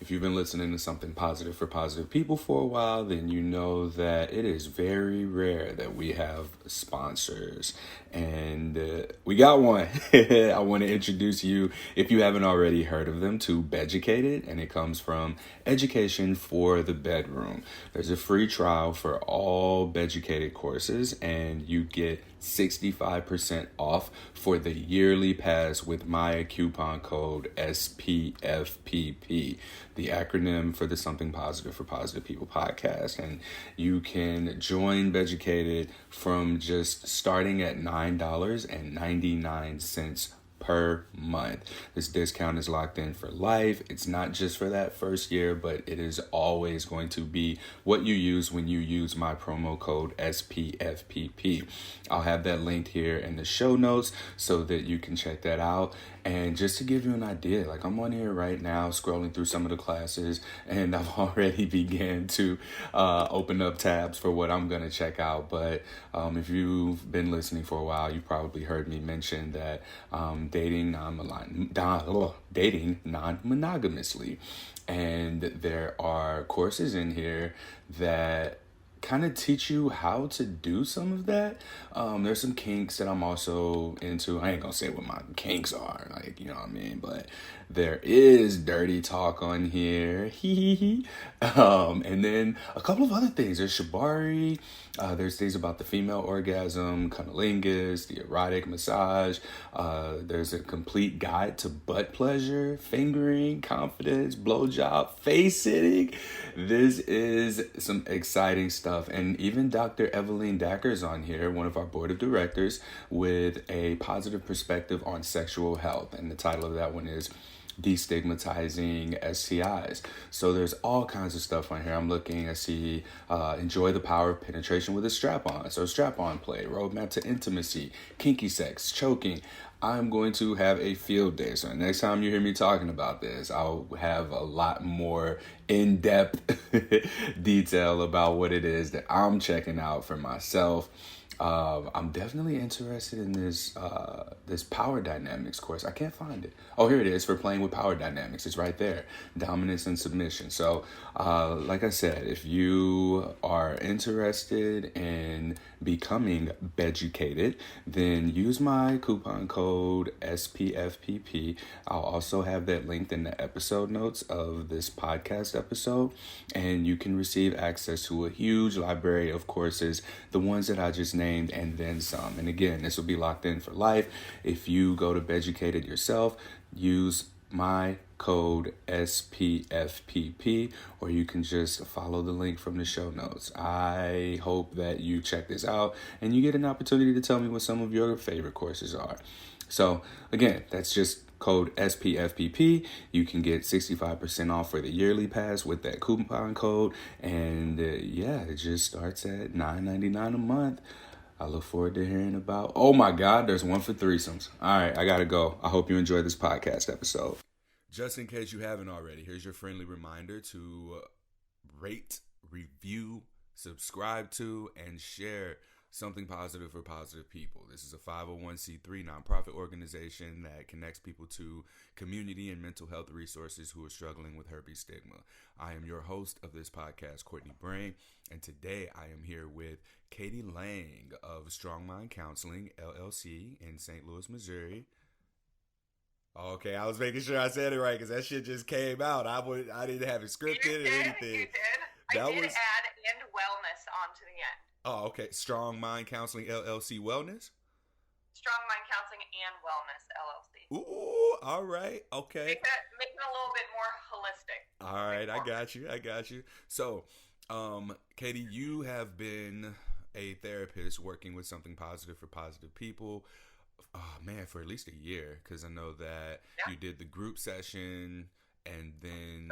if you've been listening to something positive for positive people for a while, then you know that it is very rare that we have sponsors. And we got one. I want to introduce you, if you haven't already heard of them, to Beducated, and it comes from Education for the Bedroom. There's a free trial for all Beducated courses, and you get 65% off for the yearly pass with my coupon code SPFPP, the acronym for the Something Positive for Positive People podcast. And you can join Beducated from just starting at $9.99 per month. This discount is locked in for life. It's not just for that first year, but it is always going to be what you use when you use my promo code SPFPP. I'll have that linked here in the show notes so that you can check that out. And just to give you an idea, like I'm on here right now scrolling through some of the classes, and I've already began to open up tabs for what I'm going to check out. But if you've been listening for a while, you probably heard me mention that dating non-monogamously. And there are courses in here that kind of teach you how to do some of that. There's some kinks that I'm also into. I ain't gonna say what my kinks are, like, you know what I mean, but there is dirty talk on here. And then a couple of other things. There's shibari. There's things about the female orgasm, cunnilingus, the erotic massage. There's a complete guide to butt pleasure, fingering, confidence, blowjob, face sitting. This is some exciting stuff. And even Dr. Evelyn Dacker's on here, one of our board of directors, with a positive perspective on sexual health. And the title of that one is Destigmatizing STIs. So there's all kinds of stuff on here. I'm looking, I see enjoy the power of penetration with a strap-on. So strap-on play, roadmap to intimacy, kinky sex, choking. I'm going to have a field day. So next time you hear me talking about this, I'll have a lot more in-depth detail about what it is that I'm checking out for myself. I'm definitely interested in this power dynamics course. I can't find it. Oh, here it is, for playing with power dynamics. It's right there. Dominance and submission. So, like I said, if you are interested in becoming Beducated, then use my coupon code SPFPP. I'll also have that linked in the episode notes of this podcast episode, and you can receive access to a huge library of courses, the ones that I just named, and then some. And again, this will be locked in for life. If you go to Beducated yourself, use my code SPFPP, or you can just follow the link from the show notes. I hope that you check this out and you get an opportunity to tell me what some of your favorite courses are. So again, that's just code SPFPP. You can get 65% off for the yearly pass with that coupon code. And it just starts at $9.99 a month. I look forward to hearing about. Oh my God, there's one for threesomes. All right, I gotta go. I hope you enjoy this podcast episode. Just in case you haven't already, here's your friendly reminder to rate, review, subscribe to, and share Something Positive for Positive People. This is a 501c3 nonprofit organization that connects people to community and mental health resources who are struggling with herpes stigma. I am your host of this podcast, Courtney Brain, and today I am here with Katie Lang of Strong Mind Counseling, LLC in St. Louis, Missouri. Okay, I was making sure I said it right because that shit just came out. I didn't have it scripted or anything. You did. I did add "and wellness" onto the end. Oh, okay. Strong Mind Counseling LLC Wellness? Strong Mind Counseling and Wellness LLC. Ooh, all right. Okay. Make it a little bit more holistic. All right, I got you. So, Katie, you have been a therapist working with Something Positive for Positive People, for at least a year, because I know that you did the group session and then...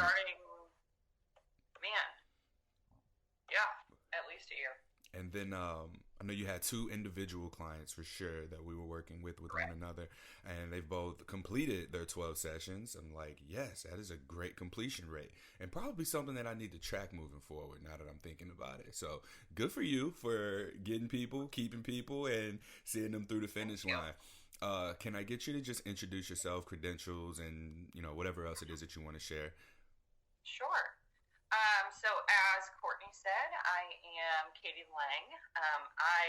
at least a year. And then I know you had two individual clients for sure that we were working with one another, and they've both completed their 12 sessions. I'm like, yes, that is a great completion rate, and probably something that I need to track moving forward now that I'm thinking about it. So good for you for getting people, keeping people, and seeing them through the finish line. Can I get you to just introduce yourself, credentials, and whatever else it is that you want to share? Sure. So as Courtney said, I am Katie Lang. I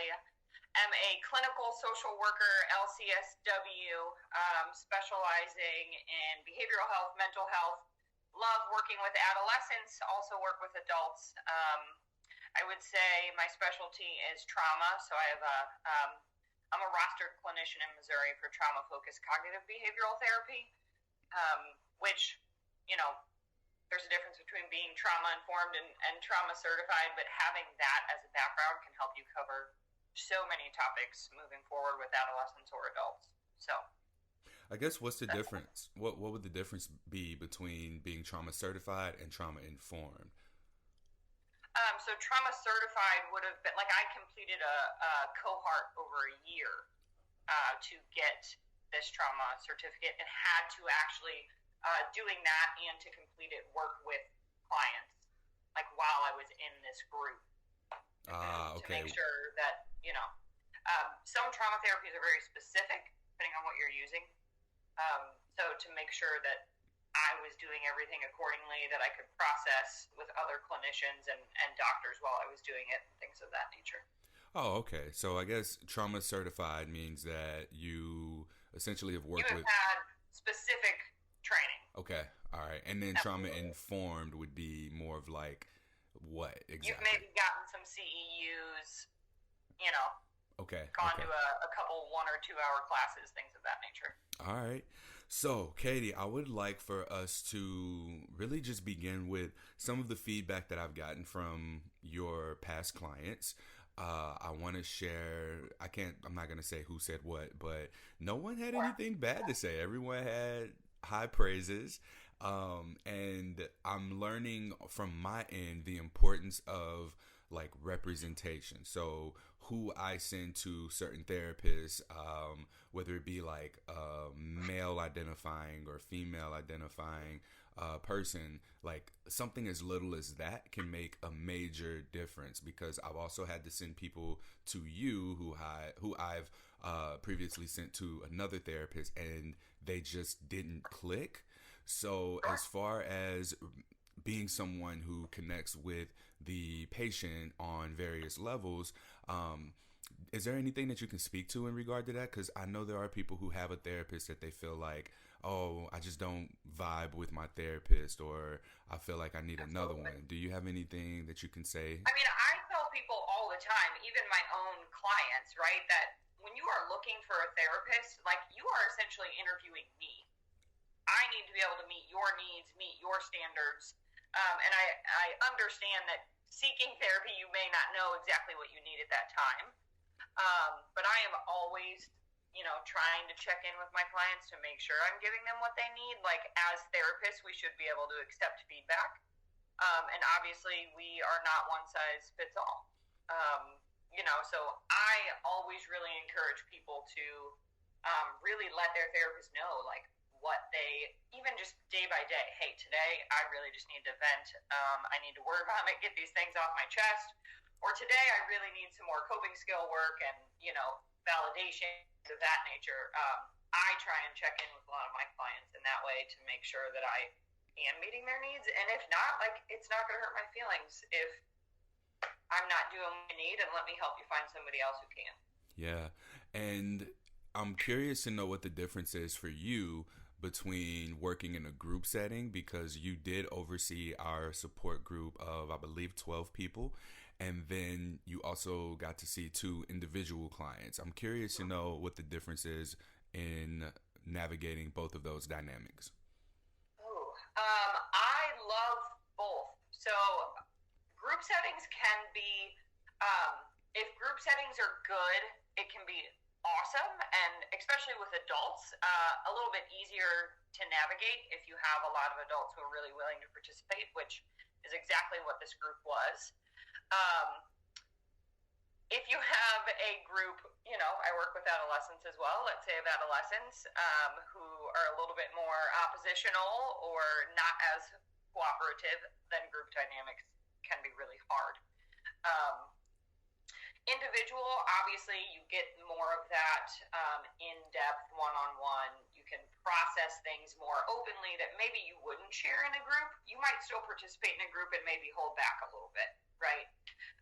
am a clinical social worker, LCSW, specializing in behavioral health, mental health. Love working with adolescents, also work with adults. I would say my specialty is trauma. So I'm a rostered clinician in Missouri for trauma-focused cognitive behavioral therapy, which, you know, there's a difference between being trauma-informed and trauma-certified, but having that as a background can help you cover so many topics moving forward with adolescents or adults. So I guess what's the difference? What would the difference be between being trauma certified and trauma informed? so trauma certified would have been like I completed a cohort over a year to get this trauma certificate and had to actually doing that and to complete it work with clients like while I was in this group to Okay. make sure that some trauma therapies are very specific depending on what you're using. So to make sure that I was doing everything accordingly, that I could process with other clinicians and doctors while I was doing it, and things of that nature. Oh, okay. So I guess trauma certified means that you essentially have You worked have with. had specific training. Okay. All right. And then trauma Absolutely. informed would be more of like what You've exactly? maybe gotten some CEUs, you know, Okay. gone to Okay. a couple 1 or 2 hour classes, things of that nature. All right. So, Katie, I would like for us to really just begin with some of the feedback that I've gotten from your past clients. I want to share, I'm not going to say who said what, but no one had Sure. anything bad to say. Everyone had high praises. And I'm learning from my end the importance of like representation. So who I send to certain therapists, whether it be like a male identifying or female identifying person, like something as little as that can make a major difference. Because I've also had to send people to you who I've previously sent to another therapist, and they just didn't click. So as far as being someone who connects with the patient on various levels, is there anything that you can speak to in regard to that? Because I know there are people who have a therapist that they feel like, oh, I just don't vibe with my therapist, or I feel like I need another Absolutely. one. Do you have anything that you can say? I mean, I tell people all the time, even my own clients, right, that when you are looking for a therapist, like you are essentially interviewing me. I need to be able to meet your needs, meet your standards. And I understand that seeking therapy, you may not know exactly what you need at that time. But I am always, trying to check in with my clients to make sure I'm giving them what they need. Like as therapists, we should be able to accept feedback. And obviously we are not one size fits all. So I always really encourage people to really let their therapist know, like, what they, even just day by day, hey, today I really just need to vent. I need to work on it, get these things off my chest. Or today I really need some more coping skill work and, validation of that nature. I try and check in with a lot of my clients in that way to make sure that I am meeting their needs. And if not, like, it's not going to hurt my feelings if I'm not doing what I need, and let me help you find somebody else who can. Yeah. And I'm curious to know what the difference is for you between working in a group setting, because you did oversee our support group of, I believe, 12 people. And then you also got to see 2 individual clients. I'm curious to know what the difference is in navigating both of those dynamics. Oh, I love both. So group settings can be, if group settings are good, it can be awesome, and especially with adults, a little bit easier to navigate if you have a lot of adults who are really willing to participate, which is exactly what this group was. Um, if you have a group, I work with adolescents as well, let's say of adolescents who are a little bit more oppositional or not as cooperative, then group dynamics can be really hard. Individual, obviously, you get more of that in-depth one-on-one. You can process things more openly that maybe you wouldn't share in a group. You might still participate in a group and maybe hold back a little bit, right?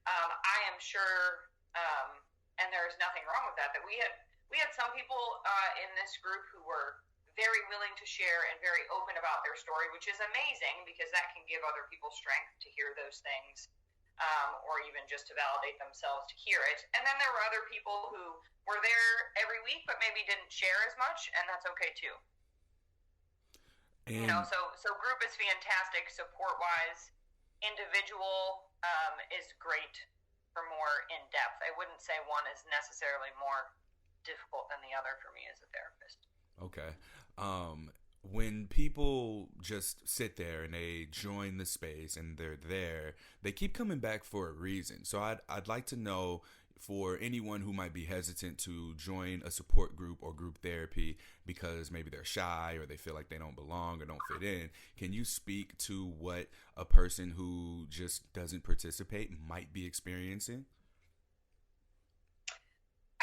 I am sure, and there's nothing wrong with that, that we had some people in this group who were very willing to share and very open about their story, which is amazing because that can give other people strength to hear those things, or even just to validate themselves to hear it. And then there were other people who were there every week but maybe didn't share as much, and that's okay too. And so group is fantastic support wise. Individual is great for more in depth. I wouldn't say one is necessarily more difficult than the other for me as a therapist. Okay. When people just sit there and they join the space and they're there, they keep coming back for a reason. So I'd like to know, for anyone who might be hesitant to join a support group or group therapy because maybe they're shy or they feel like they don't belong or don't fit in, can you speak to what a person who just doesn't participate might be experiencing?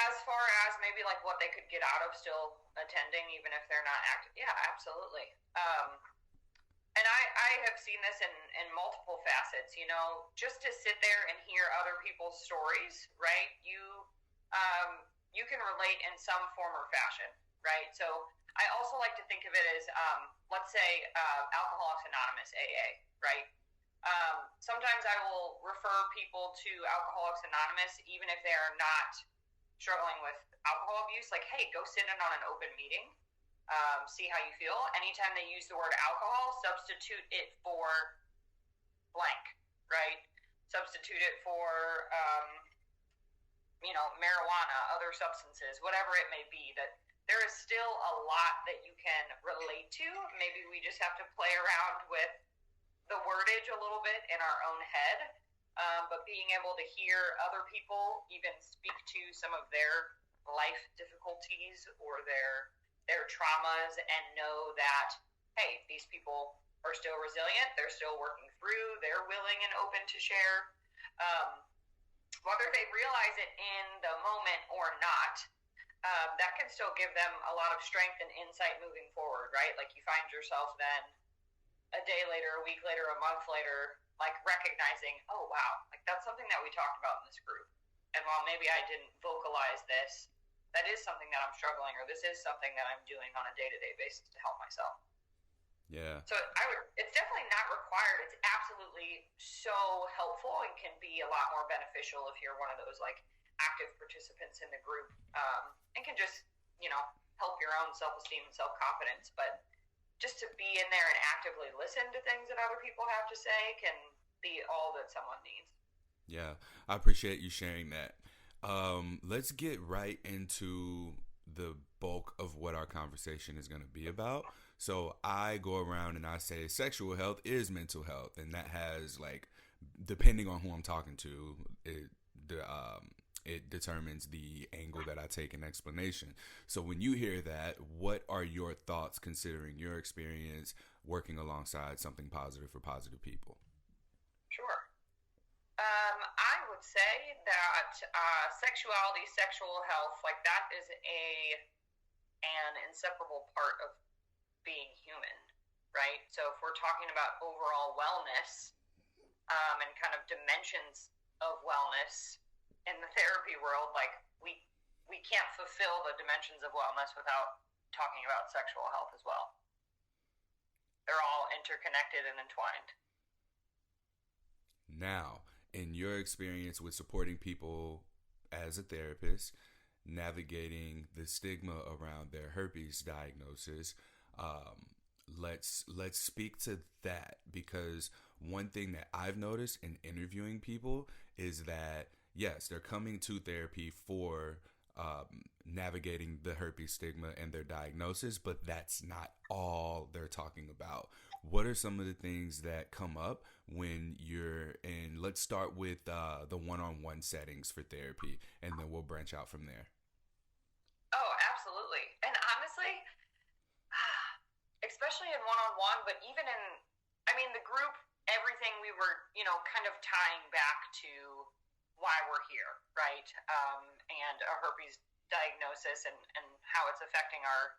As far as maybe like what they could get out of still attending, even if they're not active, yeah, absolutely. And I have seen this in multiple facets, just to sit there and hear other people's stories, right? You can relate in some form or fashion, right? So I also like to think of it as, let's say, Alcoholics Anonymous AA, right? Sometimes I will refer people to Alcoholics Anonymous, even if they are not struggling with alcohol abuse. Like, hey, go sit in on an open meeting. See how you feel. Anytime they use the word alcohol, substitute it for blank, right? Substitute it for, marijuana, other substances, whatever it may be. That there is still a lot that you can relate to. Maybe we just have to play around with the wordage a little bit in our own head. But being able to hear other people even speak to some of their life difficulties or their traumas and know that, hey, these people are still resilient, they're still working through, they're willing and open to share. Whether they realize it in the moment or not, that can still give them a lot of strength and insight moving forward, right? Like you find yourself then a day later, a week later, a month later, like recognizing, oh, wow, like that's something that we talked about in this group. And while maybe I didn't vocalize this, that is something that I'm struggling, or this is something that I'm doing on a day-to-day basis to help myself. Yeah. So it's definitely not required. It's absolutely so helpful and can be a lot more beneficial if you're one of those like active participants in the group, and can just, help your own self-esteem and self-confidence. But just to be in there and actively listen to things that other people have to say can be all that someone needs. Yeah, I appreciate you sharing that. Let's get right into the bulk of what our conversation is going to be about. So I go around and I say sexual health is mental health, and that has, like, depending on who I'm talking to, it determines the angle that I take in explanation. So when you hear that, what are your thoughts considering your experience working alongside something positive for positive people? Sure. I would say that sexuality, sexual health, like that is an inseparable part of being human, right? So if we're talking about overall wellness, and kind of dimensions of wellness in the therapy world, like we can't fulfill the dimensions of wellness without talking about sexual health as well. They're all interconnected and entwined. Now, in your experience with supporting people as a therapist, navigating the stigma around their herpes diagnosis, let's speak to that, because one thing that I've noticed in interviewing people is that yes, they're coming to therapy for navigating the herpes stigma and their diagnosis, but that's not all they're talking about. What are some of the things that come up when you're in, let's start with the one-on-one settings for therapy, and then we'll branch out from there. Oh, absolutely. And honestly, especially in one-on-one, but even in, the group, everything we were, kind of tying back to why we're here, right? And a herpes diagnosis and how it's affecting our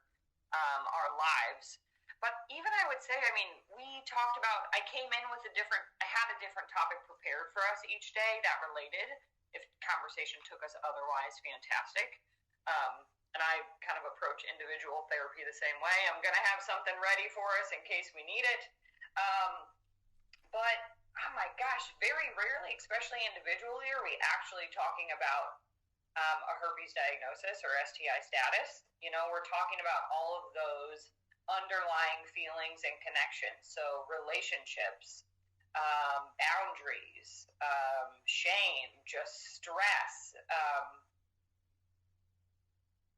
our lives. But even I would say, I mean, we talked about, I came in with I had a different topic prepared for us each day that related. If conversation took us otherwise, fantastic. And I kind of approach individual therapy the same way. I'm going to have something ready for us in case we need it. But, oh my gosh, very rarely, especially individually, are we actually talking about a herpes diagnosis or STI status. You know, we're talking about all of those underlying feelings and connections. So relationships, boundaries, shame, just stress.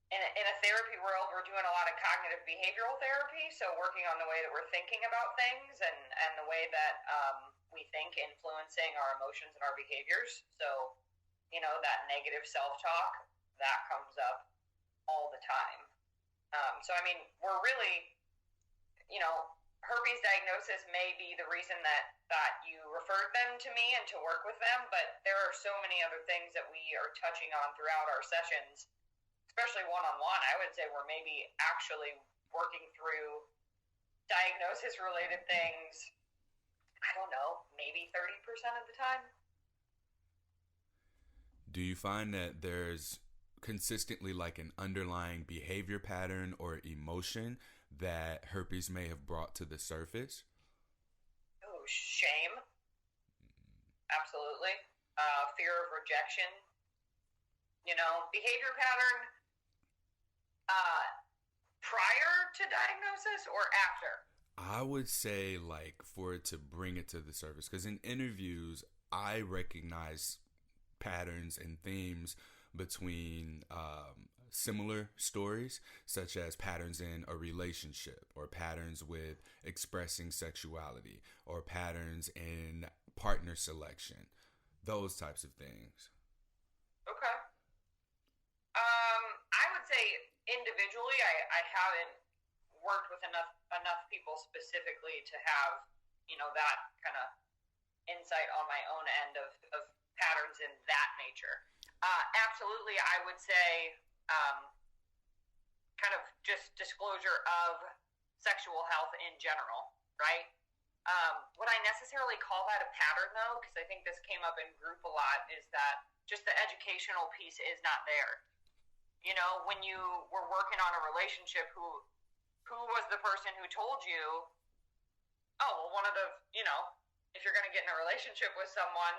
In a therapy world, we're doing a lot of cognitive behavioral therapy, so working on the way that we're thinking about things and the way that we think influencing our emotions and our behaviors. So, you know, that negative self-talk, that comes up all the time. So, I mean, we're really, you know, herpes diagnosis may be the reason that you referred them to me and to work with them, but there are so many other things that we are touching on throughout our sessions, especially one-on-one. I would say we're maybe actually working through diagnosis-related things, I don't know, maybe 30% of the time. Do you find that there's consistently like an underlying behavior pattern or emotion that herpes may have brought to the surface? Oh, shame. Absolutely. Fear of rejection. You know, behavior pattern prior to diagnosis or after? I would say like for it to bring it to the surface, because in interviews I recognize patterns and themes between similar stories, such as patterns in a relationship or patterns with expressing sexuality or patterns in partner selection, those types of things. Okay. I would say individually, I haven't worked with enough people specifically to have, you know, that kind of insight on my own end of patterns in that nature. Absolutely, I would say kind of just disclosure of sexual health in general, right? Would I necessarily call that a pattern, though? Because I think this came up in group a lot, is that just the educational piece is not there. You know, when you were working on a relationship, who was the person who told you, oh, well, one of the, you know, if you're going to get in a relationship with someone,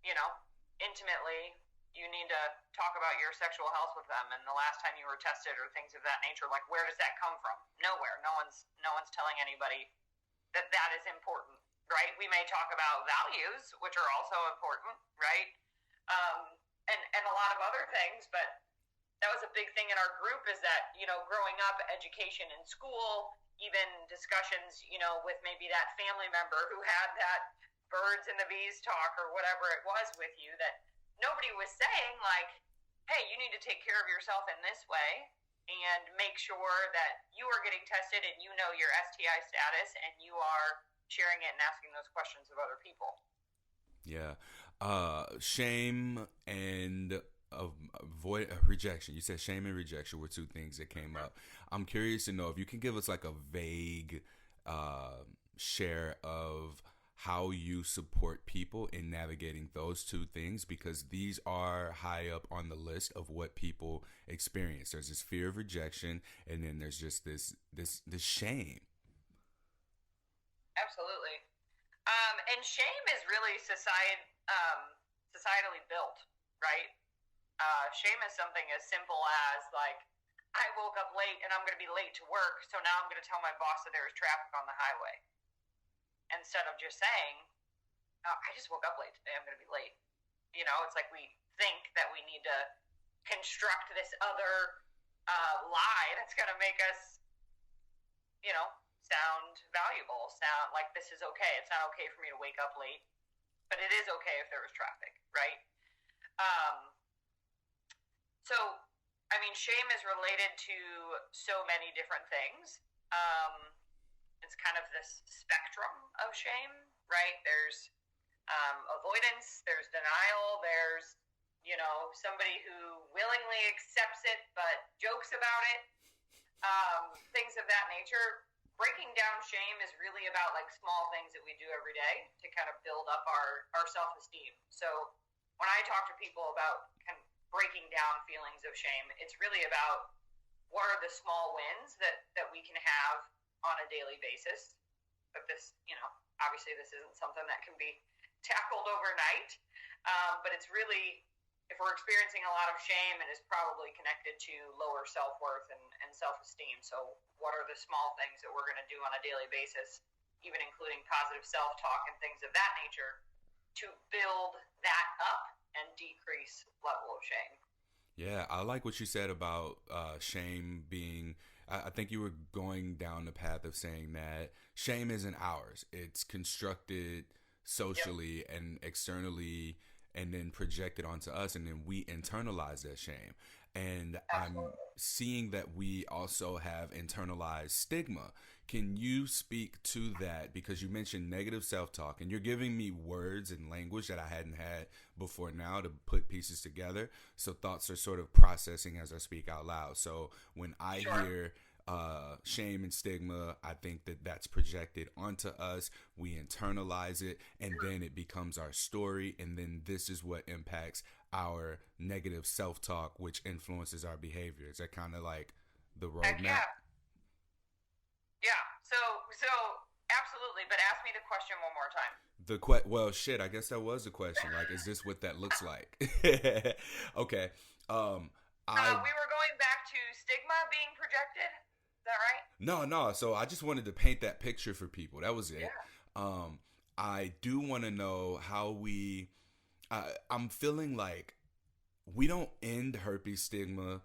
you know, intimately, you need to talk about your sexual health with them and the last time you were tested or things of that nature. Like, where does that come from? Nowhere. No one's telling anybody that is important, right? We may talk about values, which are also important, right? And a lot of other things, but that was a big thing in our group, is that, you know, growing up, education in school, even discussions, you know, with maybe that family member who had that birds and the bees talk or whatever it was with you, that nobody was saying, like, hey, you need to take care of yourself in this way and make sure that you are getting tested and you know your STI status and you are sharing it and asking those questions of other people. Yeah. Shame and rejection. You said shame and rejection were two things that came up. I'm curious to know if you can give us like a vague share of how you support people in navigating those two things, because these are high up on the list of what people experience. There's this fear of rejection, and then there's just this shame. Absolutely. And shame is really societally built, right? Shame is something as simple as, like, I woke up late and I'm going to be late to work, so now I'm going to tell my boss that there's traffic on the highway. Instead of just saying, oh, I just woke up late today, I'm going to be late. You know, it's like we think that we need to construct this other lie that's going to make us, you know, sound valuable, sound like this is okay. It's not okay for me to wake up late, but it is okay if there was traffic, right? So, I mean, shame is related to so many different things. It's kind of this spectrum of shame, right? There's avoidance, there's denial, there's, you know, somebody who willingly accepts it but jokes about it. things of that nature. Breaking down shame is really about like small things that we do every day to kind of build up our self-esteem. So when I talk to people about kind of breaking down feelings of shame, it's really about what are the small wins that we can have on a daily basis. But this, obviously this isn't something that can be tackled overnight. But it's really, if we're experiencing a lot of shame, it is probably connected to lower self-worth and self-esteem. So what are the small things that we're going to do on a daily basis, even including positive self-talk and things of that nature, to build that up and decrease level of shame? Yeah, I like what you said about shame being. I think you were going down the path of saying that shame isn't ours. It's constructed socially and externally and then projected onto us, and then we internalize that shame. And I'm Absolutely. seeing that we also have internalized stigma. Can you speak to that? Because you mentioned negative self talk, and you're giving me words and language that I hadn't had before now to put pieces together. So thoughts are sort of processing as I speak out loud. So when I Sure. hear shame and stigma, I think that that's projected onto us. We internalize it, and then it becomes our story. And then this is what impacts our negative self talk, which influences our behavior. Is that kind of like the Heck roadmap? yeah. Yeah. So absolutely. But ask me the question one more time. Well, shit. I guess that was the question. Like, is this what that looks like? Okay. Um, I We were going back to stigma being projected. Is that right? no. So I just wanted to paint that picture for people. That was it. Yeah. Um, I do want to know how we. I'm feeling like we don't end herpes stigma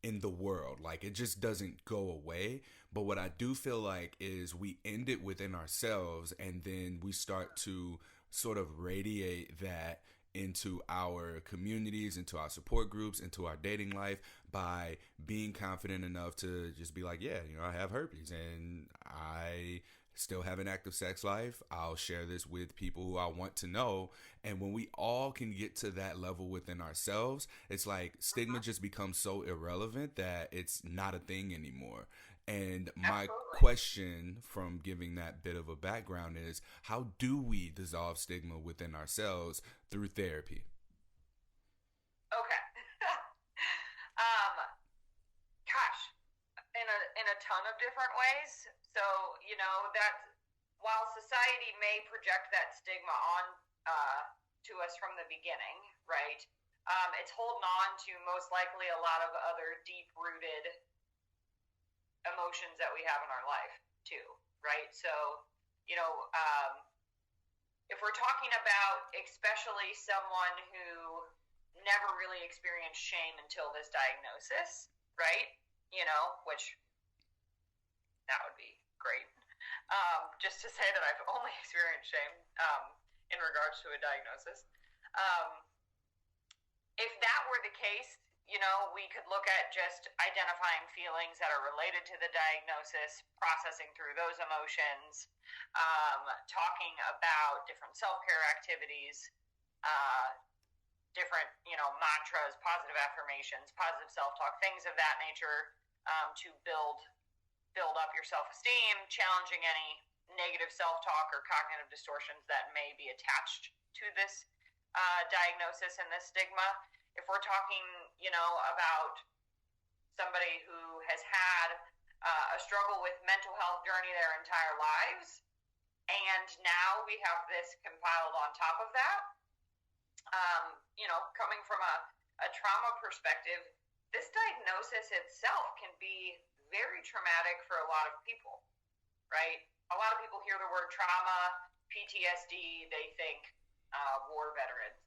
in the world. Like it just doesn't go away. But what I do feel like is we end it within ourselves, and then we start to sort of radiate that into our communities, into our support groups, into our dating life by being confident enough to just be like, yeah, I have herpes and I still have an active sex life. I'll share this with people who I want to know. And when we all can get to that level within ourselves, it's like stigma just becomes so irrelevant that it's not a thing anymore. And my Absolutely. question from giving that bit of a background is how do we dissolve stigma within ourselves through therapy? Okay. um, Gosh, in a ton of different ways. So that while society may project that stigma on to us from the beginning, right? It's holding on to most likely a lot of other deep rooted emotions that we have in our life too, right? So, you know, um, if we're talking about especially someone who never really experienced shame until this diagnosis, right? Which that would be great. Just to say that I've only experienced shame in regards to a diagnosis. Um, if that were the case, we could look at just identifying feelings that are related to the diagnosis, processing through those emotions, talking about different self-care activities, different, mantras, positive affirmations, positive self-talk, things of that nature, to build up your self-esteem, challenging any negative self-talk or cognitive distortions that may be attached to this diagnosis and this stigma. If we're talking, about somebody who has had a struggle with mental health journey their entire lives, and now we have this compiled on top of that, coming from a trauma perspective, this diagnosis itself can be very traumatic for a lot of people, right? A lot of people hear the word trauma, PTSD, they think war veterans,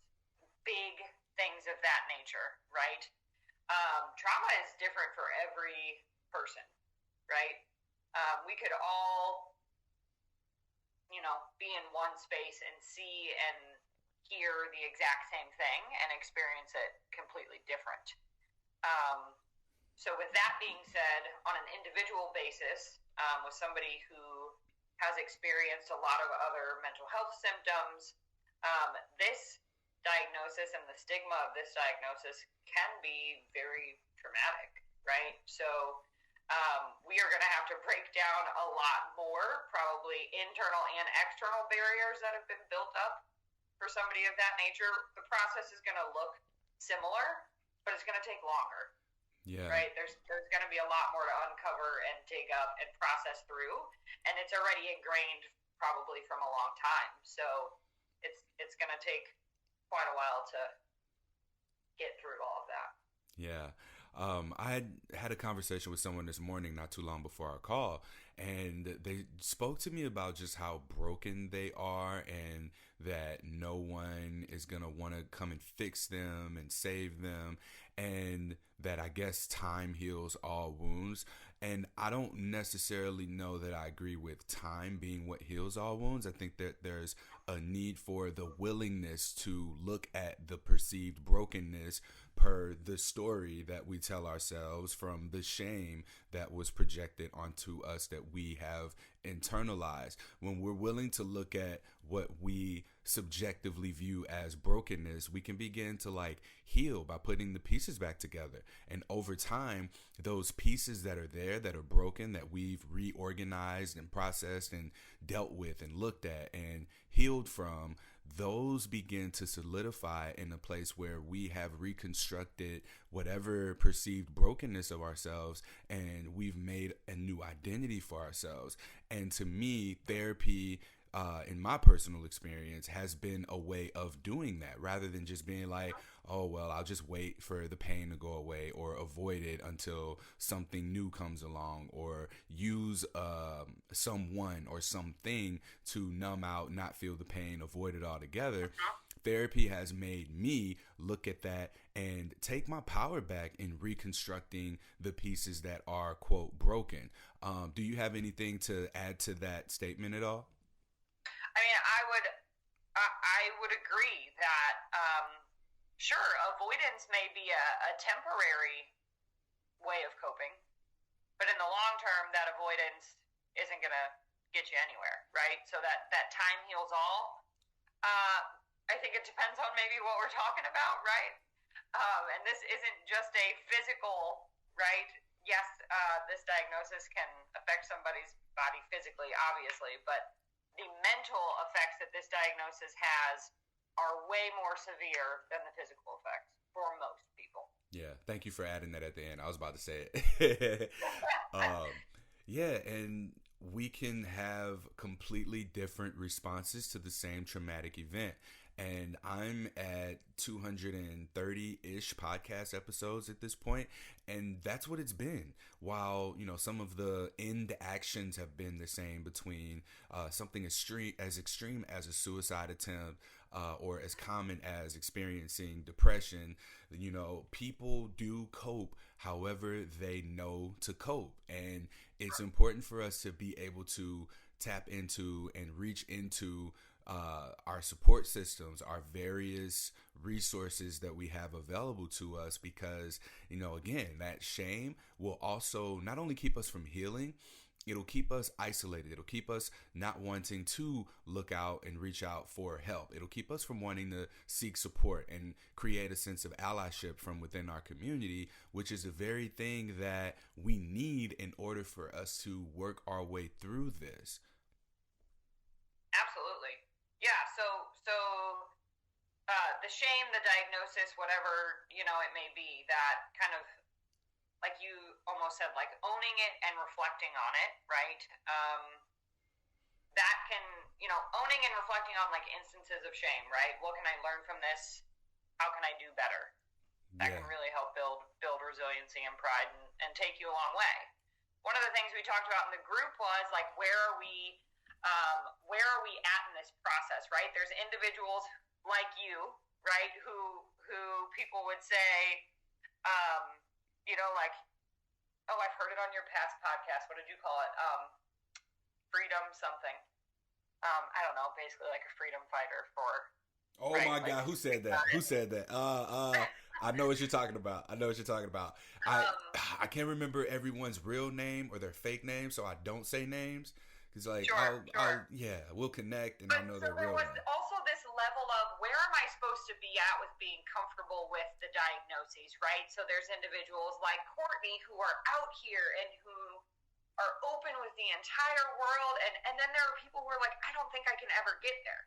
big things of that nature, right? Trauma is different for every person, right? We could all, be in one space and see and hear the exact same thing and experience it completely different. So with that being said, on an individual basis, with somebody who has experienced a lot of other mental health symptoms, this diagnosis and the stigma of this diagnosis can be very traumatic, right? So We are going to have to break down a lot more, probably internal and external barriers that have been built up for somebody of that nature. The process is going to look similar, but it's going to take longer. Yeah. Right? There's going to be a lot more to uncover and dig up and process through, and it's already ingrained probably from a long time. So it's going to take quite a while to get through all of that. Yeah. I had a conversation with someone this morning, not too long before our call, and they spoke to me about just how broken they are and that no one is going to want to come and fix them and save them, and that I guess time heals all wounds. And I don't necessarily know that I agree with time being what heals all wounds. I think that there's a need for the willingness to look at the perceived brokenness per the story that we tell ourselves, from the shame that was projected onto us that we have internalized. When we're willing to look at what we subjectively view as brokenness, we can begin to heal by putting the pieces back together. And over time, those pieces that are there, that are broken, that we've reorganized and processed and dealt with and looked at and healed from, those begin to solidify in a place where we have reconstructed whatever perceived brokenness of ourselves, and we've made a new identity for ourselves. And to me, therapy, in my personal experience, has been a way of doing that, rather than just being like, oh, well, I'll just wait for the pain to go away or avoid it until something new comes along, or use someone or something to numb out, not feel the pain, avoid it altogether. Therapy has made me look at that and take my power back in reconstructing the pieces that are, quote, broken. Do you have anything to add to that statement at all? I mean, I would agree that sure, avoidance may be a temporary way of coping, but in the long term, that avoidance isn't going to get you anywhere, right? So that time heals all. I think it depends on maybe what we're talking about, right? And this isn't just a physical, right? Yes, this diagnosis can affect somebody's body physically, obviously, but the mental effects that this diagnosis has are way more severe than the physical effects for most people. Yeah, thank you for adding that at the end. I was about to say it. Yeah, and we can have completely different responses to the same traumatic event. And I'm at 230-ish podcast episodes at this point, and that's what it's been. While, some of the end actions have been the same, between something as extreme as a suicide attempt, or as common as experiencing depression, people do cope however they know to cope. And it's important for us to be able to tap into and reach into our support systems, our various resources that we have available to us, because, again, that shame will also not only keep us from healing, it'll keep us isolated. It'll keep us not wanting to look out and reach out for help. It'll keep us from wanting to seek support and create a sense of allyship from within our community, which is the very thing that we need in order for us to work our way through this. Absolutely. Yeah, so the shame, the diagnosis, whatever, it may be, that kind of, like you almost said, like owning it and reflecting on it, right? That can, owning and reflecting on like instances of shame, right? What can I learn from this? How can I do better? That can really help build resiliency and pride and take you a long way. One of the things we talked about in the group was like, where are we at in this process, right? There's individuals like you, right, who people would say, like, oh, I've heard it on your past podcast. What did you call it? Freedom something. I don't know, basically like a freedom fighter for. Oh, right? My God, who said that? Who said that? I know what you're talking about. I can't remember everyone's real name or their fake name, so I don't say names. Because, like, sure. we'll connect, and I know so their real name. There was also this level of, where am I supposed supposed to be at with being comfortable with the diagnoses, right? So there's individuals like Courtney who are out here and who are open with the entire world, and then there are people who are like, I don't think I can ever get there.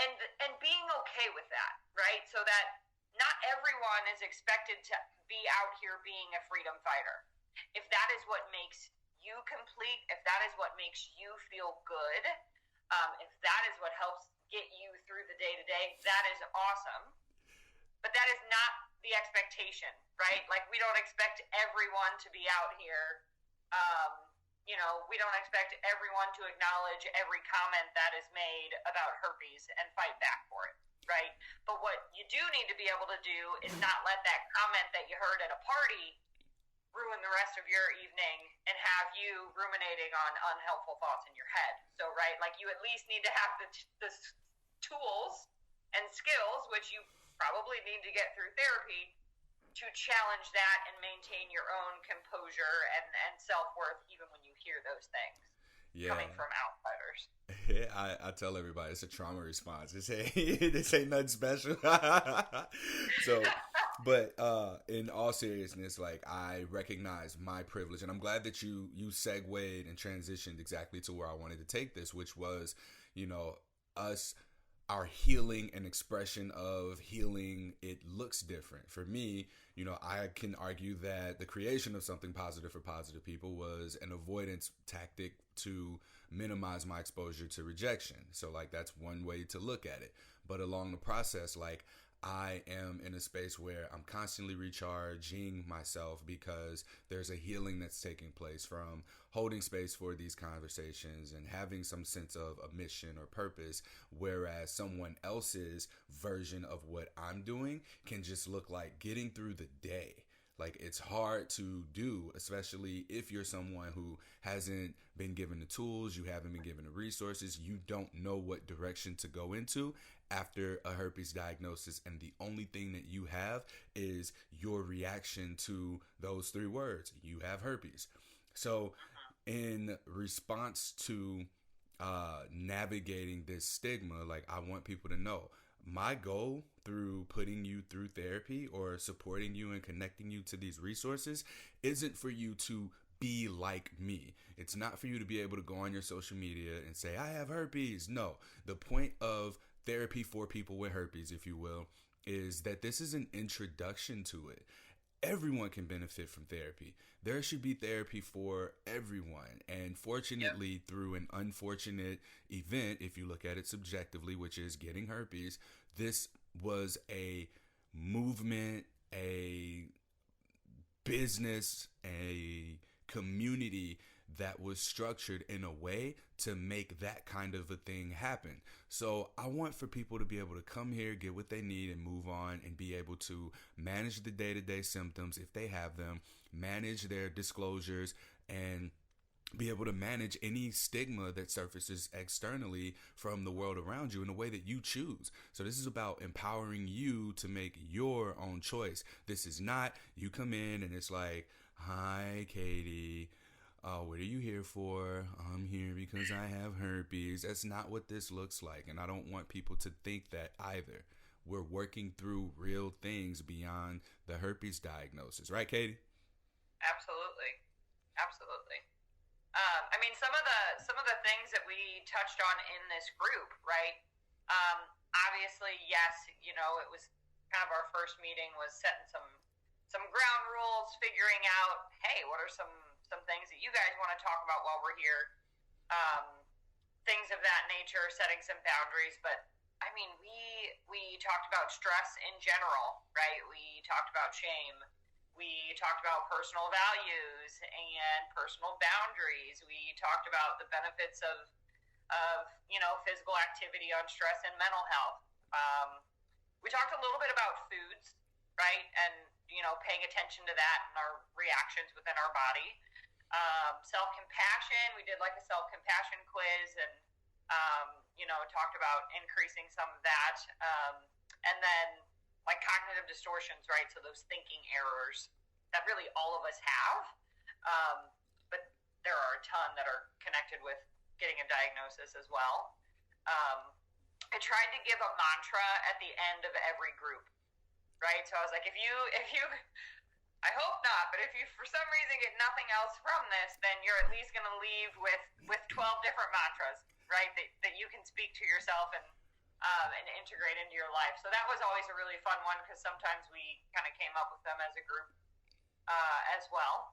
And being okay with that, right? So that not everyone is expected to be out here being a freedom fighter. If that is what makes you complete, if that is what makes you feel good, if that is what helps get you through the day-to-day, that is awesome. But that is not the expectation, right? Like, we don't expect everyone to be out here. We don't expect everyone to acknowledge every comment that is made about herpes and fight back for it, right? But what you do need to be able to do is not let that comment that you heard at a party ruin the rest of your evening and have you ruminating on unhelpful thoughts in your head. So, right, like, you at least need to have the tools and skills, which you probably need to get through therapy, to challenge that and maintain your own composure and self-worth even when you hear those things coming from outsiders. I tell everybody it's a trauma response. This ain't nothing special. So, but in all seriousness, like, I recognize my privilege, and I'm glad that you segued and transitioned exactly to where I wanted to take this, which was, our healing and expression of healing. It looks different for me. I can argue that the creation of something positive for positive people was an avoidance tactic to minimize my exposure to rejection. So, like, that's one way to look at it. But along the process, like, I am in a space where I'm constantly recharging myself because there's a healing that's taking place from holding space for these conversations and having some sense of a mission or purpose, whereas someone else's version of what I'm doing can just look like getting through the day. Like, it's hard to do, especially if you're someone who hasn't been given the tools, you haven't been given the resources, you don't know what direction to go into after a herpes diagnosis, and the only thing that you have is your reaction to those 3 words. You have herpes. So in response to navigating this stigma, like, I want people to know my goal through putting you through therapy or supporting you and connecting you to these resources isn't for you to be like me. It's not for you to be able to go on your social media and say, I have herpes. No, the point of therapy for people with herpes, if you will, is that this is an introduction to it. Everyone can benefit from therapy. There should be therapy for everyone. And fortunately, through an unfortunate event, if you look at it subjectively, which is getting herpes, this was a movement, a business, a community that was structured in a way to make that kind of a thing happen. So I want for people to be able to come here, get what they need, and move on, and be able to manage the day-to-day symptoms if they have them, manage their disclosures, and be able to manage any stigma that surfaces externally from the world around you in a way that you choose. So this is about empowering you to make your own choice. This is not you come in and it's like, hi, Katie. What are you here for? I'm here because I have herpes. That's not what this looks like. And I don't want people to think that either. We're working through real things beyond the herpes diagnosis. Right, Katie? Absolutely. Absolutely. I mean, some of the things that we touched on in this group, right? Obviously, yes, it was kind of our first meeting was setting some ground rules, figuring out, hey, what are some things that you guys want to talk about while we're here, things of that nature, setting some boundaries. But I mean, we talked about stress in general, right? We talked about shame. We talked about personal values and personal boundaries. We talked about the benefits of physical activity on stress and mental health. We talked a little bit about foods, right? And paying attention to that and our reactions within our body. Self-compassion, we did like a self-compassion quiz and, talked about increasing some of that. And then like cognitive distortions, right? So those thinking errors that really all of us have. But there are a ton that are connected with getting a diagnosis as well. I tried to give a mantra at the end of every group, right? So I was like, if you, I hope not, but if you for some reason get nothing else from this, then you're at least going to leave with 12 different mantras, right? That you can speak to yourself and integrate into your life. So that was always a really fun one because sometimes we kind of came up with them as a group as well.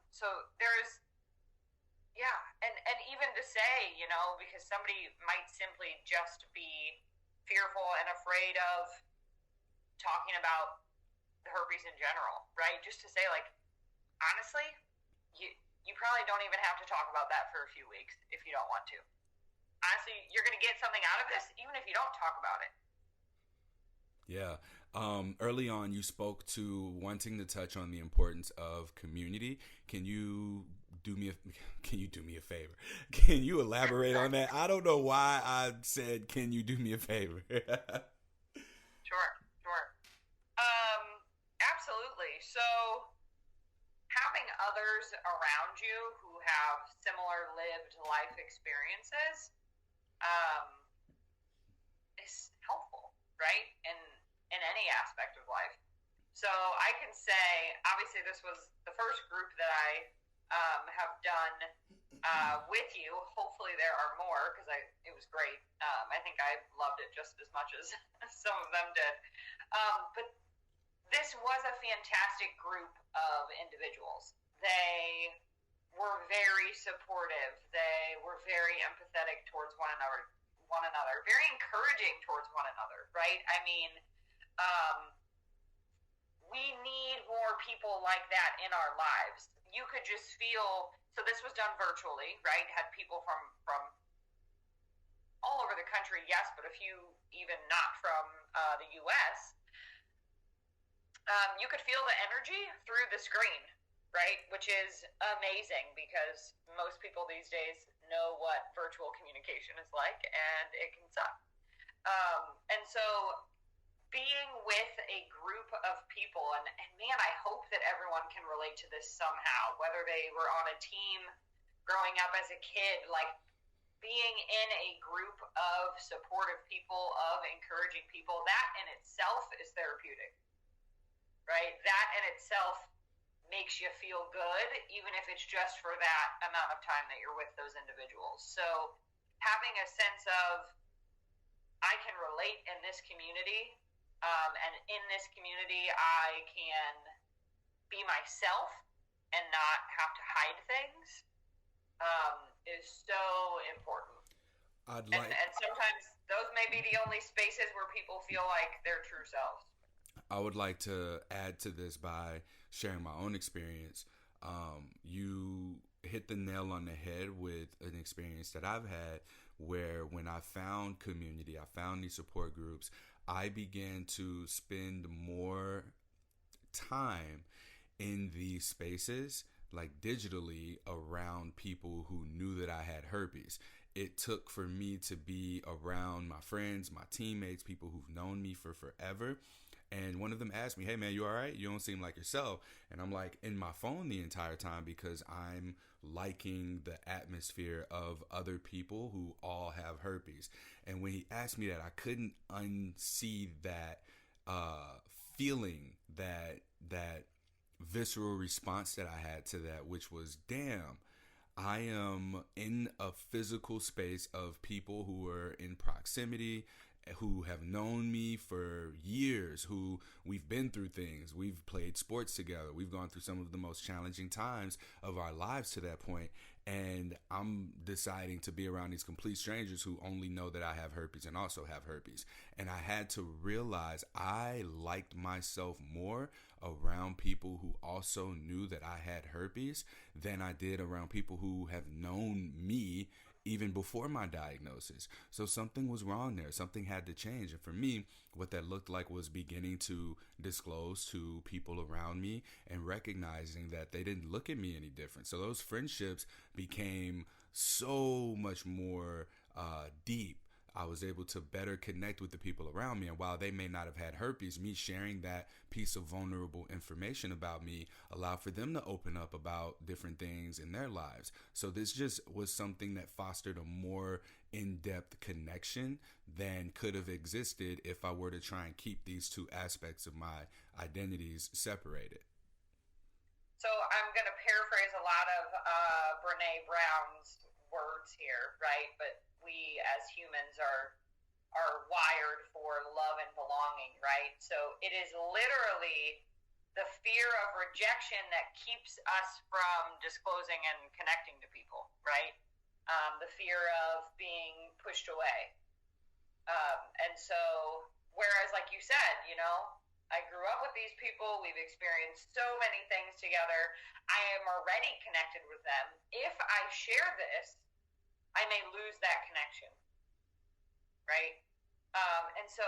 So there's, yeah, and even to say, you know, because somebody might simply just be fearful and afraid of talking about the herpes in general, right? Just to say, like, honestly, you probably don't even have to talk about that for a few weeks if you don't want to. Honestly, you're going to get something out of this even if you don't talk about it. Yeah. Early on, you spoke to wanting to touch on the importance of community. Can you do me a favor? Can you elaborate on that? I don't know why I said, "Can you do me a favor?" Sure. Absolutely. So having others around you who have similar lived life experiences is helpful, right? In any aspect of life. So I can say, obviously, this was the first group that I have done with you. Hopefully, there are more because it was great. I think I loved it just as much as some of them did. But this was a fantastic group of individuals. They were very supportive. They were very empathetic towards one another, very encouraging towards one another, right? I mean, we need more people like that in our lives. You could just feel, so this was done virtually, right? Had people from all over the country, yes, but a few even not from the U.S., you could feel the energy through the screen, right? Which is amazing because most people these days know what virtual communication is like, and it can suck. And so being with a group of people, and man, I hope that everyone can relate to this somehow, whether they were on a team growing up as a kid, like being in a group of supportive people, of encouraging people, that in itself is therapeutic. Right? That in itself makes you feel good, even if it's just for that amount of time that you're with those individuals. So having a sense of, I can relate in this community, and in this community, I can be myself and not have to hide things, is so important. And sometimes those may be the only spaces where people feel like their true selves. I would like to add to this by sharing my own experience. You hit the nail on the head with an experience that I've had where when I found community, I found these support groups, I began to spend more time in these spaces, like digitally, around people who knew that I had herpes. It took for me to be around my friends, my teammates, people who've known me for forever. And one of them asked me, "Hey man, you all right? You don't seem like yourself." And I'm like in my phone the entire time because I'm liking the atmosphere of other people who all have herpes. And when he asked me that, I couldn't unsee that feeling, that visceral response that I had to that, which was, damn, I am in a physical space of people who are in proximity, who have known me for years, who we've been through things. We've played sports together. We've gone through some of the most challenging times of our lives to that point. And I'm deciding to be around these complete strangers who only know that I have herpes and also have herpes. And I had to realize I liked myself more around people who also knew that I had herpes than I did around people who have known me even before my diagnosis. So something was wrong there. Something had to change. And for me, what that looked like was beginning to disclose to people around me and recognizing that they didn't look at me any different. So those friendships became so much more deep. I was able to better connect with the people around me. And while they may not have had herpes, me sharing that piece of vulnerable information about me allowed for them to open up about different things in their lives. So this just was something that fostered a more in-depth connection than could have existed if I were to try and keep these two aspects of my identities separated. So I'm going to paraphrase a lot of Brene Brown's words here, right? But we as humans are wired for love and belonging, right? So it is literally the fear of rejection that keeps us from disclosing and connecting to people, right? The fear of being pushed away. And so, whereas, like you said, you know, I grew up with these people. We've experienced so many things together. I am already connected with them. If I share this, I may lose that connection, right? And so,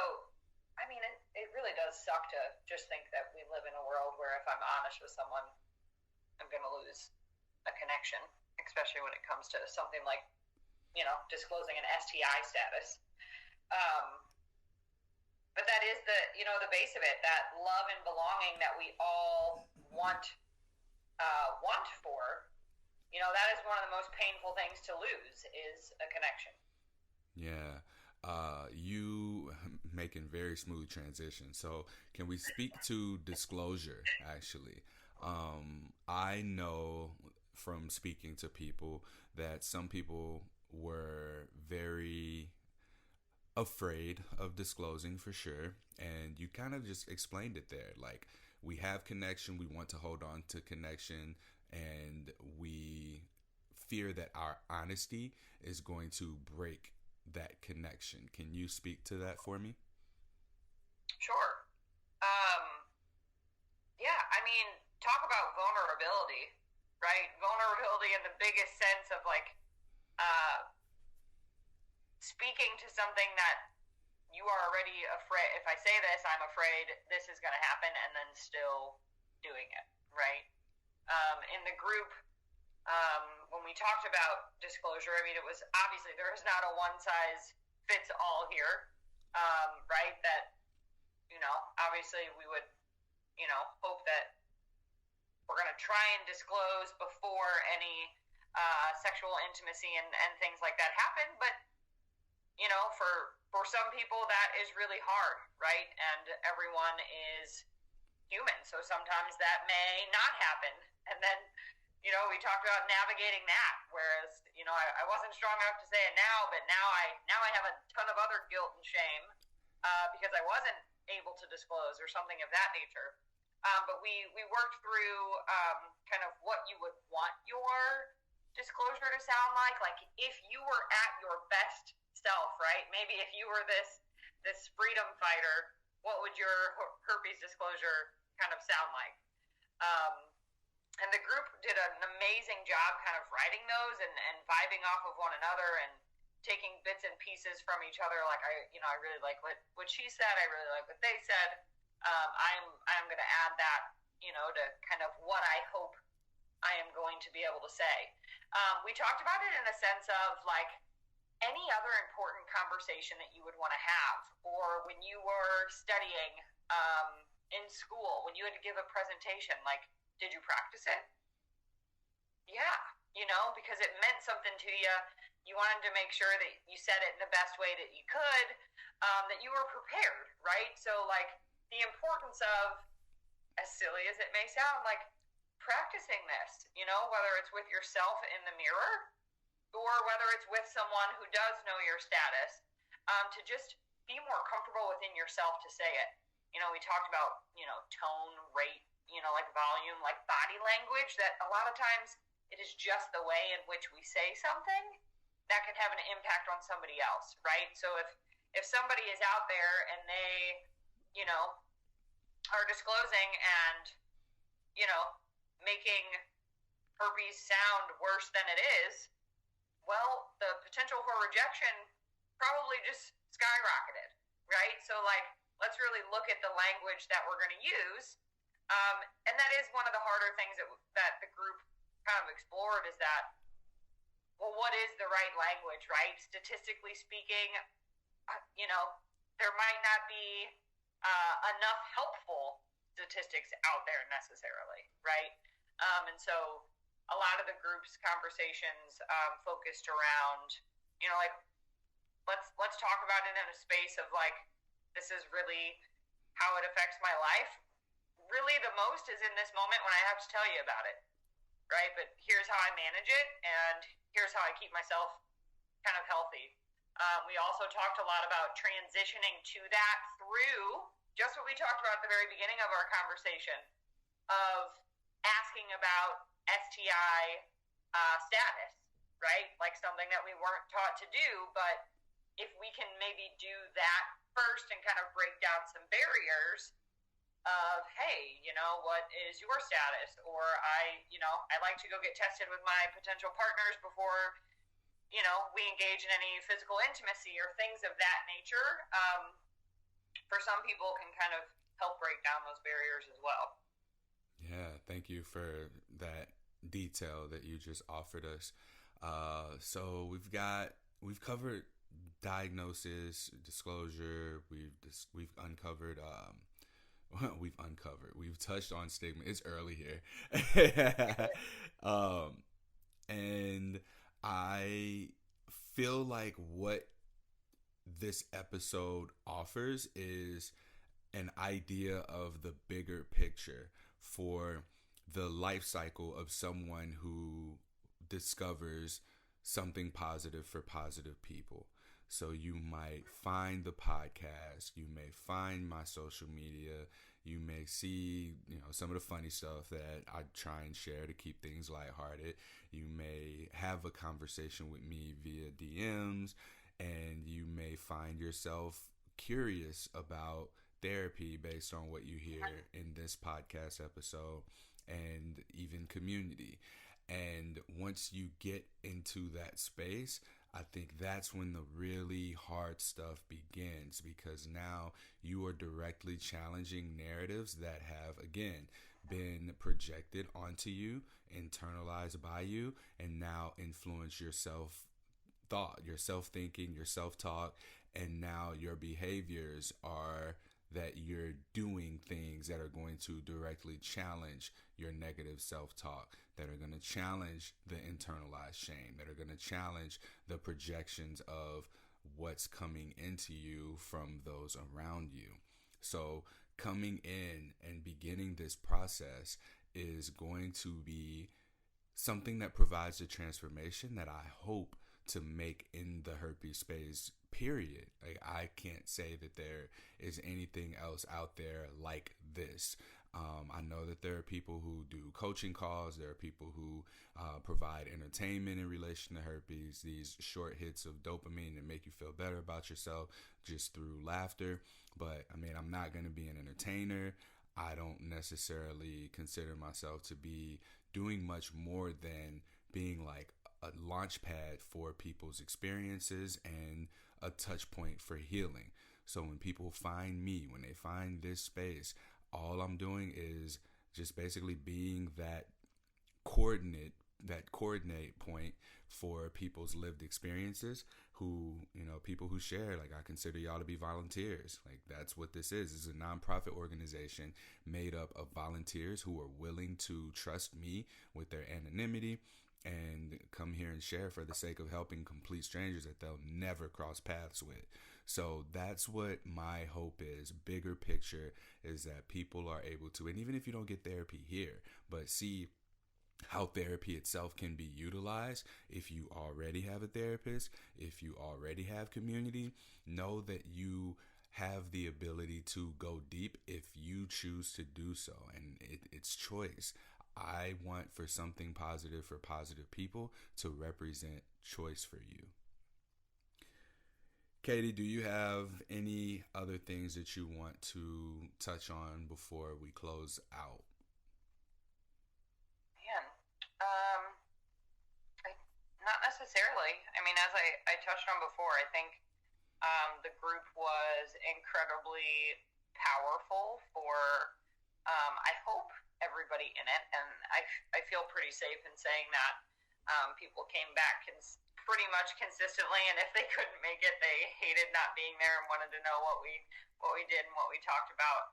I mean, it really does suck to just think that we live in a world where if I'm honest with someone, I'm going to lose a connection, especially when it comes to something like, you know, disclosing an STI status. But that is the base of it, that love and belonging that we all want for. You know, that is one of the most painful things to lose is a connection. Yeah. You making very smooth transition. So can we speak to disclosure, actually? I know from speaking to people that some people were very afraid of disclosing, for sure, and you kind of just explained it there. Like, we have connection, we want to hold on to connection, and we fear that our honesty is going to break that connection. Can you speak to that for me? Sure. Yeah, I mean, talk about vulnerability, right? Vulnerability in the biggest sense of like speaking to something that you are already afraid. If I say this, I'm afraid this is going to happen, and then still doing it, right? In the group, when we talked about disclosure, I mean, it was obviously there is not a one size fits all here, right? That, you know, obviously we would, you know, hope that we're going to try and disclose before any sexual intimacy and things like that happen, but you know, for some people that is really hard, right? And everyone is human, so sometimes that may not happen. And then, you know, we talked about navigating that. Whereas, you know, I wasn't strong enough to say it now, but now I have a ton of other guilt and shame because I wasn't able to disclose or something of that nature. But we worked through kind of what you would want your disclosure to sound like. Like if you were at your best self, right? Maybe if you were this freedom fighter, what would your herpes disclosure kind of sound like? And the group did an amazing job kind of writing those and vibing off of one another and taking bits and pieces from each other. Like I really like what she said. I really like what they said. I'm going to add that, you know, to kind of what I hope I am going to be able to say. We talked about it in a sense of like, any other important conversation that you would want to have, or when you were studying in school, when you had to give a presentation, like, did you practice it? Yeah, you know, because it meant something to you. You wanted to make sure that you said it in the best way that you could, that you were prepared, right? So, like, the importance of, as silly as it may sound, like, practicing this, you know, whether it's with yourself in the mirror, or whether it's with someone who does know your status, to just be more comfortable within yourself to say it. You know, we talked about, you know, tone, rate, you know, like volume, like body language, that a lot of times it is just the way in which we say something that can have an impact on somebody else, right? So if somebody is out there and they, you know, are disclosing and, you know, making herpes sound worse than it is, well, the potential for rejection probably just skyrocketed, right? So, like, let's really look at the language that we're going to use. And that is one of the harder things that the group kind of explored is that, well, what is the right language, right? Statistically speaking, you know, there might not be enough helpful statistics out there necessarily, right? And so a lot of the group's conversations focused around, like, let's talk about it in a space of like, this is really how it affects my life. Really, the most is in this moment when I have to tell you about it, right? But here's how I manage it, and here's how I keep myself kind of healthy. We also talked a lot about transitioning to that through just what we talked about at the very beginning of our conversation of asking about STI status, right? Like something that we weren't taught to do, but if we can maybe do that first and kind of break down some barriers of, hey, what is your status? Or I like to go get tested with my potential partners before, we engage in any physical intimacy or things of that nature. For some people can kind of help break down those barriers as well. Yeah, thank you for that detail that you just offered us. So we've covered diagnosis, disclosure. We've uncovered. We've touched on stigma. It's early here, and I feel like what this episode offers is an idea of the bigger picture for the life cycle of someone who discovers something positive for positive people. So you might find the podcast, you may find my social media, you may see, some of the funny stuff that I try and share to keep things lighthearted. You may have a conversation with me via DMs, and you may find yourself curious about therapy based on what you hear in this podcast episode and even community. And once you get into that space, I think that's when the really hard stuff begins, because now you are directly challenging narratives that have, again, been projected onto you, internalized by you, and now influence your self-thought, your self-thinking, your self-talk, and now your behaviors are that you're doing things that are going to directly challenge your negative self-talk, that are going to challenge the internalized shame, that are going to challenge the projections of what's coming into you from those around you. So coming in and beginning this process is going to be something that provides a transformation that I hope to make in the herpes space, period. Like, I can't say that there is anything else out there like this. I know that there are people who do coaching calls. There are people who provide entertainment in relation to herpes, these short hits of dopamine that make you feel better about yourself just through laughter. But I mean, I'm not going to be an entertainer. I don't necessarily consider myself to be doing much more than being like a launch pad for people's experiences and a touch point for healing. So when people find me, when they find this space, all I'm doing is just basically being that coordinate point for people's lived experiences, who, people who share, like, I consider y'all to be volunteers. Like, that's what this is. It's a nonprofit organization made up of volunteers who are willing to trust me with their anonymity and come here and share for the sake of helping complete strangers that they'll never cross paths with. So that's what my hope is. Bigger picture is that people are able to, and even if you don't get therapy here, but see how therapy itself can be utilized. If you already have a therapist, if you already have community, know that you have the ability to go deep if you choose to do so, and it's choice. I want for something positive for positive people to represent choice for you. Katie, do you have any other things that you want to touch on before we close out? Not necessarily. I mean, as I touched on before, I think the group was incredibly powerful for, I hope, everybody in it. And I feel pretty safe in saying that people came back pretty much consistently, and if they couldn't make it, they hated not being there and wanted to know what we did and what we talked about.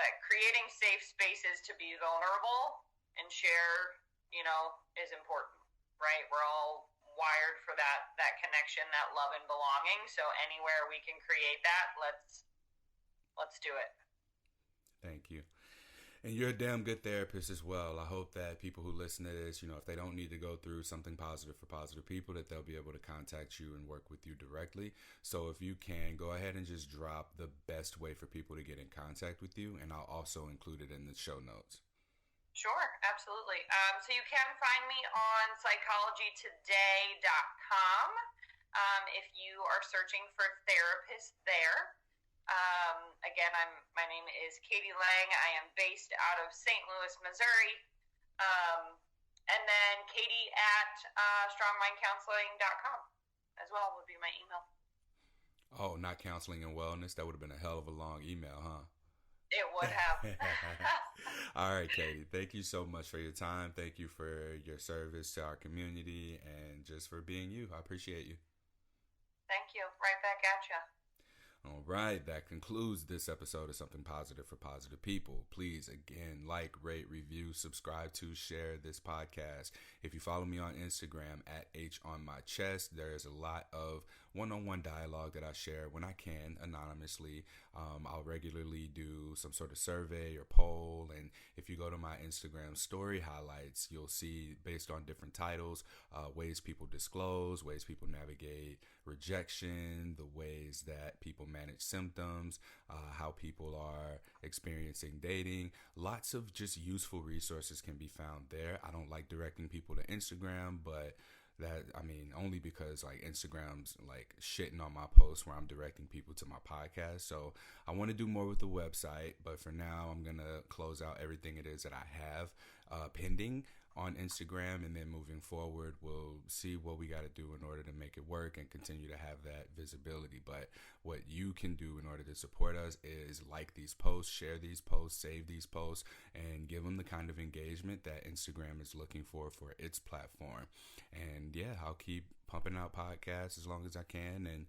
That creating safe spaces to be vulnerable and share, is important, right? We're all wired for that connection, that love and belonging. So anywhere we can create that, let's do it. Thank you. And you're a damn good therapist as well. I hope that people who listen to this, if they don't need to go through something positive for positive people, that they'll be able to contact you and work with you directly. So if you can, go ahead and just drop the best way for people to get in contact with you, and I'll also include it in the show notes. Sure, absolutely. So you can find me on psychologytoday.com if you are searching for therapists there. Again, my name is Katie Lang. I am based out of St. Louis, Missouri. And then Katie at strongmindcounseling.com as well would be my email. Oh, not counseling and wellness. That would have been a hell of a long email, huh? It would have. All right, Katie. Thank you so much for your time. Thank you for your service to our community and just for being you. I appreciate you. Thank you. Right back at you. All right, that concludes this episode of Something Positive for Positive People. Please, again, like, rate, review, subscribe to, share this podcast. If you follow me on Instagram at HOnMyChest, there's a lot of one-on-one dialogue that I share when I can anonymously. I'll regularly do some sort of survey or poll, and if you go to my Instagram story highlights, you'll see, based on different titles, ways people disclose, ways people navigate rejection, the ways that people manage symptoms, how people are experiencing dating. Lots of just useful resources can be found there. I don't like directing people to Instagram, but only because like Instagram's like shitting on my posts where I'm directing people to my podcast. So I want to do more with the website, but for now I'm going to close out everything it is that I have pending on Instagram, and then moving forward we'll see what we got to do in order to make it work and continue to have that visibility. But what you can do in order to support us is like these posts, share these posts, save these posts, and give them the kind of engagement that Instagram is looking for its platform. And yeah, I'll keep pumping out podcasts as long as I can, and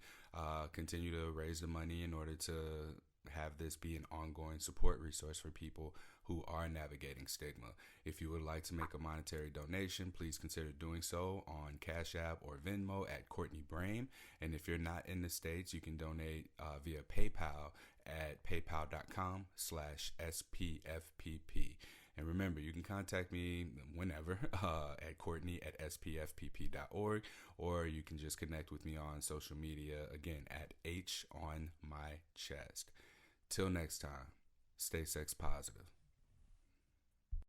continue to raise the money in order to have this be an ongoing support resource for people who are navigating stigma. If you would like to make a monetary donation, please consider doing so on Cash App or Venmo at Courtney Brame. And if you're not in the States, you can donate via PayPal at paypal.com/SPFPP. And remember, you can contact me whenever at Courtney@spfpp.org, or you can just connect with me on social media, again, at HOnMyChest. Till next time, stay sex positive.